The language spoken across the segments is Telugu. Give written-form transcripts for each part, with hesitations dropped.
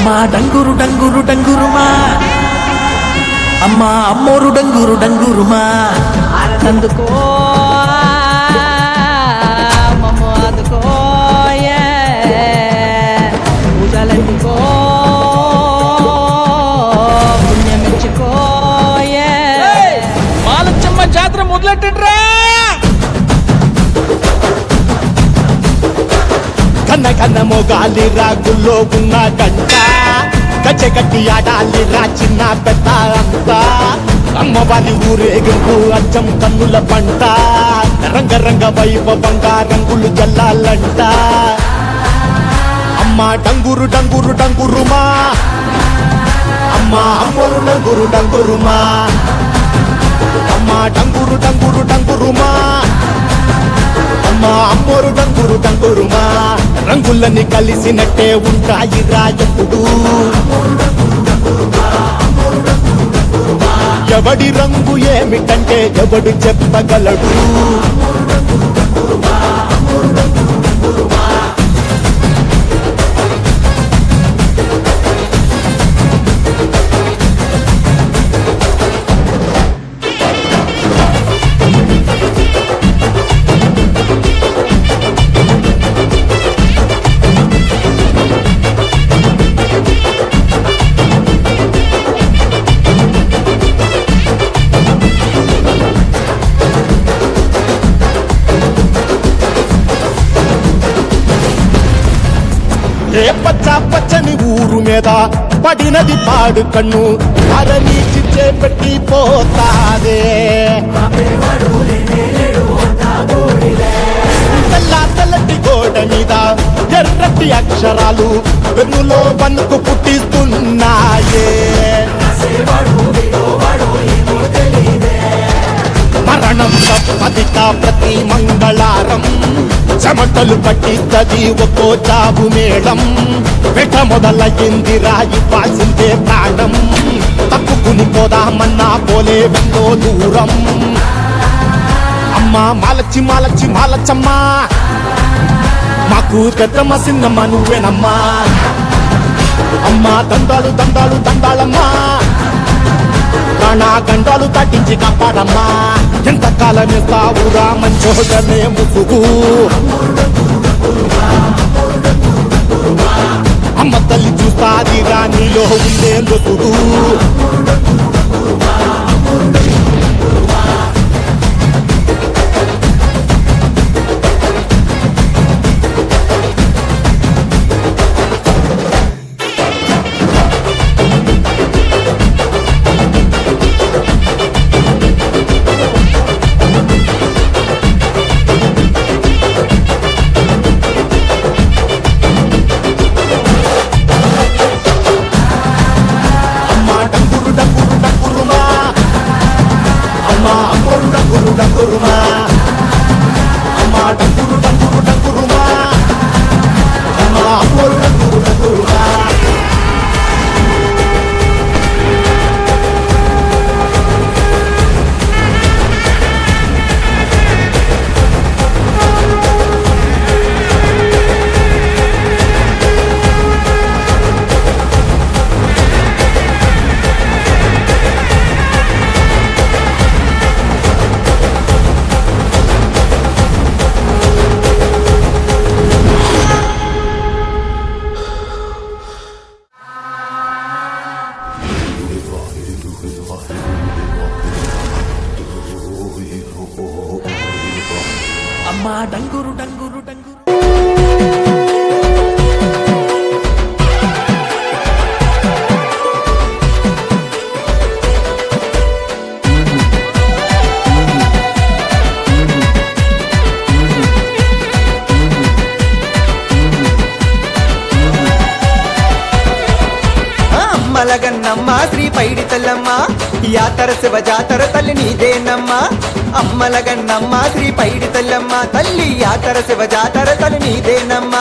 అమ్మా డంగురు డంగురు డంగురుమా అమ్మా అమ్మోరు డంగురు డంగురుమా అందుకో మమ్మ అందుకో పూజలందుకో పుణ్యమిచ్చుకో మాలచ్చమ్మ జాతర మొదలెట్టండ్రా కన్న కన్న మొగాలి రాగుల్లో ఉన్న గంట గచ్చగట్టి ఆడాలి రా చిన్న పెద్ద అంతా అమ్మవారి ఊరేగింపు అచ్చం కన్నుల పంట రంగరంగ వైభవంగా రంగులు జల్లాలంట అమ్మ డంగురు డంగురు డంగురుమా అమ్మ అమ్మోరు డంగురు డంగురుమా అమ్మ డంగురు డంగురు డంగురుమా అమ్మ అమ్మోరు డంగురు డంగురుమా రంగులని కలిసినట్టే ఉంటాయి రాజపుడు ఎవడి రంగు ఏమిటంటే ఎవడు చెప్పగలడు ఏ పచ్చ పచ్చని ఊరు మీద పడినది పాడు కన్ను అరని చిచ్చే పెట్టి పోతాదే తెల్ల తెల్లటి గోడ మీద ఎర్రటి అక్షరాలు వెన్నులో వణుకు పుట్టిస్తున్నాయే మరణం తప్పదిక ప్రతి మంగళారం చెమటలు పట్టిస్తది ఒక్కో చావు మేళం వెట మొదలయ్యింది రాయి పాసిందే ప్రాణం తప్పుకుని పోదామన్నా పోలే వెందో దూరం అమ్మా మాలచ్చి మాలచ్చి మాలచ్చమ్మా మాకు పెద్దమ్మ సిన్నమ్మ నువ్వేనమ్మా అమ్మా దండాలు దండాలు దండాలమ్మా ప్రాణా గండాలు తట్టించి కాపాడమ్మా ఎంతకాలం ఇస్తావురా మంచోడనే ముసుగు అమ్మ తల్లి చూస్తాది రాణిలో ఉండే లొసుగు అమ్మా డంగురు డంగురు డంగురు అమ్మలగన్నమ్మ శ్రీ పైడి తల్లమ్మ యాతర శివ జాతర తల్లి నీదేనమ్మ అమ్మలగన్నమ్మ శ్రీ పైడి తల్లమ్మ తల్లి యాతర శివ జాతర తల్లి నీదేనమ్మ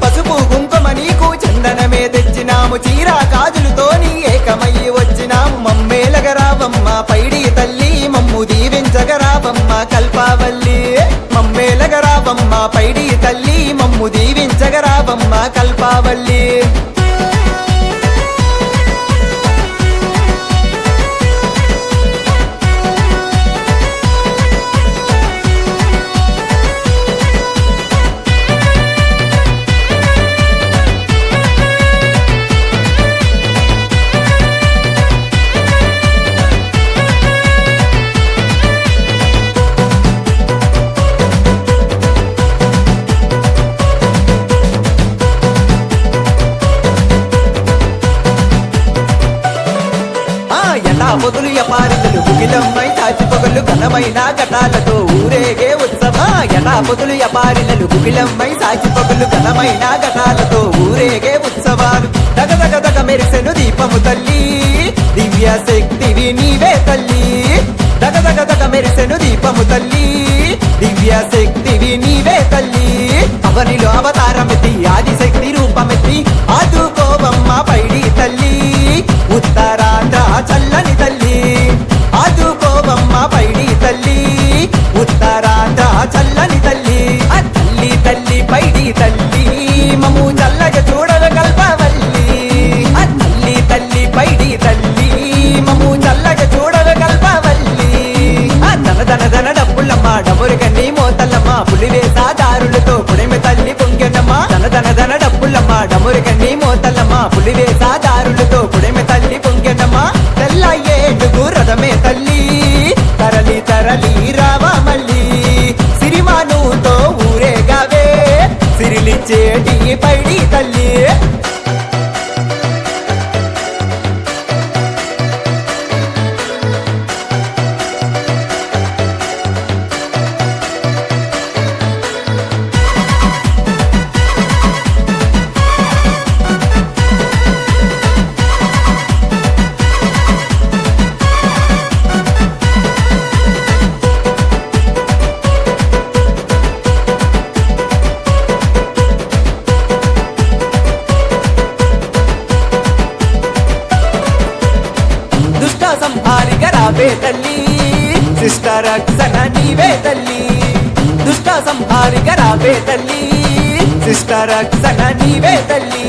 పసుపు కుంకుమ నీకు చందనమే తెచ్చినాము చీరా కాజులతో నీ ఏకమయ్యి వచ్చినాము మమ్మేలగరావమ్మ పైడి తల్లి మమ్ము దీవించగరావమ్మ కల్పావల్లి మమ్మేలగరావమ్మ పైడి తల్లి మమ్ము దీవించగరావమ్మ కల్పావల్లి పొదులు ఎపారితలు గుగిలమ్మై సాచి పొగలు ఘనమైన ఘటాలతో ఊరేగే ఉత్సవ ఎటా పొదులు ఎపారినలు గుగిలమ్మై సాచి పొగలు ఘనమైన ఘటాలతో ఊరేగే ఉత్సవాలు దగదగదగ మెరిసెను దీపము తల్లి దివ్య శక్తివి నీవే తల్లి దగదగదగ మెరిసెను దీపము తల్లి దివ్య శక్తివి నీవే తల్లి అవనిలో అవతారమెత్తి ఆదిశక్తి రూపమెత్తి ఆదుకోవమ్మ పైడి తల్లి ఉత్తరాంధ్ర చల్లని తల్లి ఆదుకోవమ్మ పైడి తల్లి ఉత్తరాంధ్ర చల్లని తల్లి ఆ తల్లి తల్లి పైడి తల్లి మము చల్లగా చూడవ కల్పవల్లి ఆ తల్లి తల్లి పైడి తల్లి మము చల్లగా చూడవ కల్పవల్లి ఆ ధన ధన ధన డబ్బులమ్మ డమురుగన్ని మోతల్లమ్మ పులివేసా దారులతో పుడిమి తల్లి పొంగెనమ్మ ధన ధన ధన డబ్బులమ్మ డమురుగన్ని మోతల్లమ్మ పులివేసా దారులతో పుడిమి తల్లి పొంగెనమ్మ తెల్ల ఏడుగు రథమే తల్లి తరలి తరలి రావా మళ్ళీ సిరిమానుతో ఊరేగావే సిరిలిచ్చేటి పైడి తల్లి దుష్ట సంహారిక రావే తల్లి శిష్ట రక్షణ నీవే తల్లి దుష్ట సంహారిక రావే తల్లి శిష్ట రక్షణ నీవే తల్లి